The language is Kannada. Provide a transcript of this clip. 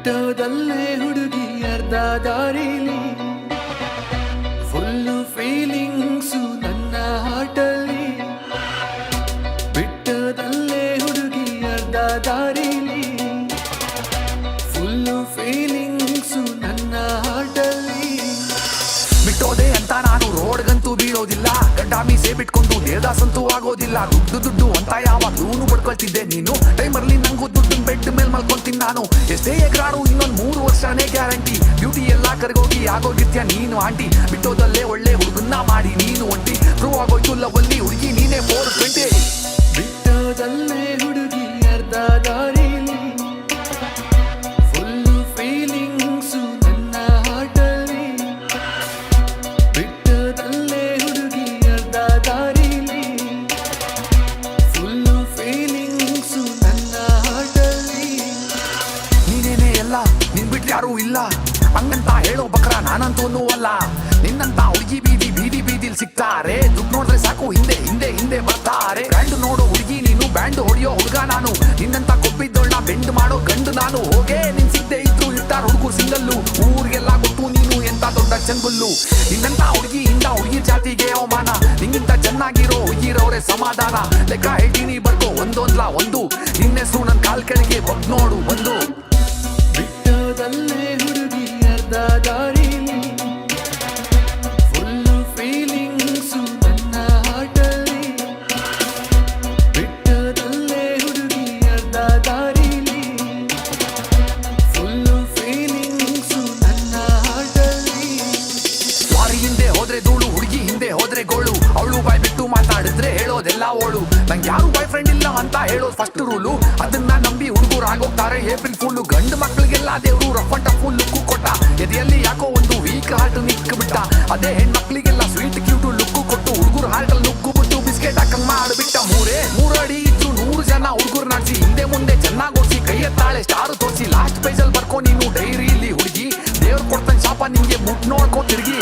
ಬಿಟ್ಟೋದಲ್ಲೇ ಹುಡುಗಿ ಅರ್ಧ ದಾರಿಲಿ ಫುಲ್ಲು ಫೀಲಿಂಗ್ಸು ನನ್ನ ಹಾಟಲ್ಲಿ ಬಿಟ್ಟೋದಲ್ಲೇ ಹುಡುಗಿ ಅರ್ಧ ದಾರಿಲಿ ಫುಲ್ಲು ಫೀಲಿಂಗ್ಸು ನನ್ನ ಹಾಟಲ್ಲಿ ಬಿಟ್ಟೋದೆ ಅಂತ ನಾನು ರೋಡ್ಗಂತೂ ಬೀಳೋದಿಲ್ಲ ಗಡ್ಡ ಮೀಸೆ ಬಿಟ್ಕೊಂಡು ದೇವದಾಸಂತೂ ಆಗೋದಿಲ್ಲ ದುಡ್ಡು ಅಂತ ಯಾವಾಗ್ಲೂ ಬಡ್ಕೊಳ್ತಿದ್ದೆ ನೀನು ಟೈಮರ್ಲಿ ನಂಗೂ ದುಡ್ಡು ಬೆಡ್ ಮೇಲೆ ಮಲ್ಕೊಂತೀನಿ ನಾನು ಎಷ್ಟೇ ಎಗ್ರಾಡು ಇನ್ನೊಂದು 3 ವರ್ಷನೇ ಗ್ಯಾರಂಟಿ ಬ್ಯೂಟಿ ಎಲ್ಲ ಕರ್ಗೋಗಿ ಆಗೋಗಿರ್ತೀಯ ನೀನು ಆಂಟಿ ಬಿಟ್ಟೋದಲ್ಲೇ ಒಳ್ಳೆ ಹುಡುಗನ್ನ ಮಾಡಿ ನೀನು ಒಂಟಿ ಪ್ರೂವ್ ಆಗೋಯ್ತು ಲವಲ್ಲಿ ಹುಡುಗಿ ನೀನೇ 420 ಬಿಟ್ಟೋದಲ್ಲೇ ಹುಡುಗಿ ಅರ್ಧ ದಾರಿಲಿ ಫುಲ್ಲು ಫೀಲಿಂಗ್ಸು ನನ್ನ ಹಾಟಲ್ಲಿ ಬಿಟ್ಟೋದಲ್ಲೇ ಹುಡುಗಿ ಅರ್ಧ ದಾರಿಲಿ ಫುಲ್ಲು ಫೀಲಿಂಗ್ಸು ನನ್ನ ಹಾಟಲ್ಲಿ ನೀನೇನೇ ಎಲ್ಲ ನಿನ್ ಬಿಟ್ಟು ಯಾರೂ ಇಲ್ಲ ಹಂಗಂತ ಹೇಳೋ ಬಕ್ರ ನಾನಂತೂ ಅಲ್ಲ ನಿನ್ನಂತ ಹುಡುಗಿ ಬೀದಿಲ್ ಸಿಗ್ತಾರೆ ದುಡ್ಡು ನೋಡಿದ್ರೆ ಸಾಕು ಹಿಂದೆ ಬರ್ತಾರೆ ಬ್ಯಾಂಡ್ ನೋಡೋ ಹುಡುಗಿ ನೀನು ಬ್ಯಾಂಡ್ ಹೊಡೆಯೋ ಹುಡುಗ ನಾನು ನಿನ್ನಂತ ಕೊಬ್ಬಿದ್ದೋಳ್ನ ಬೆಂಡ್ ಮಾಡೋ ಗಂಡು ನಾನು ಹೋಗೇ ನಿನ್ ಸಿಗ್ದೆ ಇದ್ರು ಇರ್ತಾರ ಹುಡುಗರು ಸಿಂಗಲ್ಲು ಊರಿಗೆಲ್ಲ ಗೊತ್ತು ನೀನು ಎಂತ ದೊಡ್ಡ ಚಂಗುಲ್ಲು ನಿನ್ನಂತ ಹುಡುಗಿ ಜಾತಿಗೆ ಅವಮಾನ ನಿಂಗಿಂತ ಚೆನ್ನಾಗಿರೋ ಹುಡುಗಿರೋರೆ ಸಮಾಧಾನ ಲೆಕ್ಕ ಹೇಳ್ತೀನಿ ಬರ್ಕೋ ಒಂದು ನಿನ್ನ ಹೆಸರು ನನ್ ಕಾಲ್ ಕೆಳಗೆ ಬಗ್ ನೋಡು ಒಂದು ಬಿಟ್ಟೋದಲ್ಲೇ ಹುಡುಗಿ ಅರ್ಧ ದಾರಿಲಿ ಫುಲ್ಲು ಫೀಲಿಂಗ್ಸು ನನ್ನ ಹಾಟಲ್ಲಿ ಬಿಟ್ಟೋದಲ್ಲೇ ಹುಡುಗಿ ಅರ್ಧ ದಾರಿಲಿ ಫುಲ್ಲು ಫೀಲಿಂಗ್ಸು ನನ್ನ ಹಾಟಲ್ಲಿ ವಾರಿ ಹಿಂದೆ ಹೋದ್ರೆ ಧೂಳು ಹುಡುಗಿ ಹಿಂದೆ ಹೋದ್ರೆ ಗೋಳು ಅವಳು ಬಾಯ್ ಬಿಟ್ಟು ಮಾತಾಡಿದ್ರೆ ಹೇಳೋದೆಲ್ಲ ಓಳು ನಂಗೆ ಯಾರು ಬಾಯ್ ಫ್ರೆಂಡ್ ಇಲ್ಲ ಅಂತ ಹೇಳೋದು ಫಸ್ಟ್ ರೂಲು ಅದನ್ನ ನಂಬಿ ಹುಡುಗರು ಆಗೋಗ್ತಾರೆ ಏಪ್ರಿಲ್ ಫುಲ್ಲು ಗಂಡು ಮಕ್ಕಳಿಗೆಲ್ಲ ದೇವ್ರು ರಫ್ ಅಂಡ್ ಟಫ್ ಲುಕ್ಕು ಕೊಟ್ಟ ಎದೆಯಲ್ಲಿ ಯಾಕೋ ಒಂದು ವೀಕ್ ಹಾರ್ಟ್ ನಿಕ್ ಬಿಟ್ಟ ಅದೇ ಹೆಣ್ಮಕ್ಳಿಗೆಲ್ಲ ಸ್ವೀಟ್ ಕ್ಯೂಟು ಲುಕ್ಕು ಕೊಟ್ಟು ಹುಡುಗರು ಹಾರ್ಟಲ್ಲಿ ನುಗ್ಗು ಬಿಟ್ಟು ಬಿಸ್ಕೆಟ್ ಹಾಕಂಗ್ ಮಾಡಿಬಿಟ್ಟ 3 ಅಡಿ ಇದ್ರು 100 ಜನ ಹುಡುಗರು ನಡೆಸಿ ಹಿಂದೆ ಮುಂದೆ ಚೆನ್ನಾಗಿ ಓಡಿಸಿ ಕೈ ಎತ್ತಾಳೆ ಸ್ಟಾರು ತೋರಿಸಿ ಲಾಸ್ಟ್ ಪೇಜಲ್ಲಿ ಬರ್ಕೊ ನೀನು ಡೈರಿಲಿ ಹುಡುಗಿ ದೇವ್ರು ಕೊಡ್ತಾನೆ ಶಾಪ ನಿಂಗೆ ಮುಟ್ ನೋಡ್ಕೊ ತಿರ್ಗಿ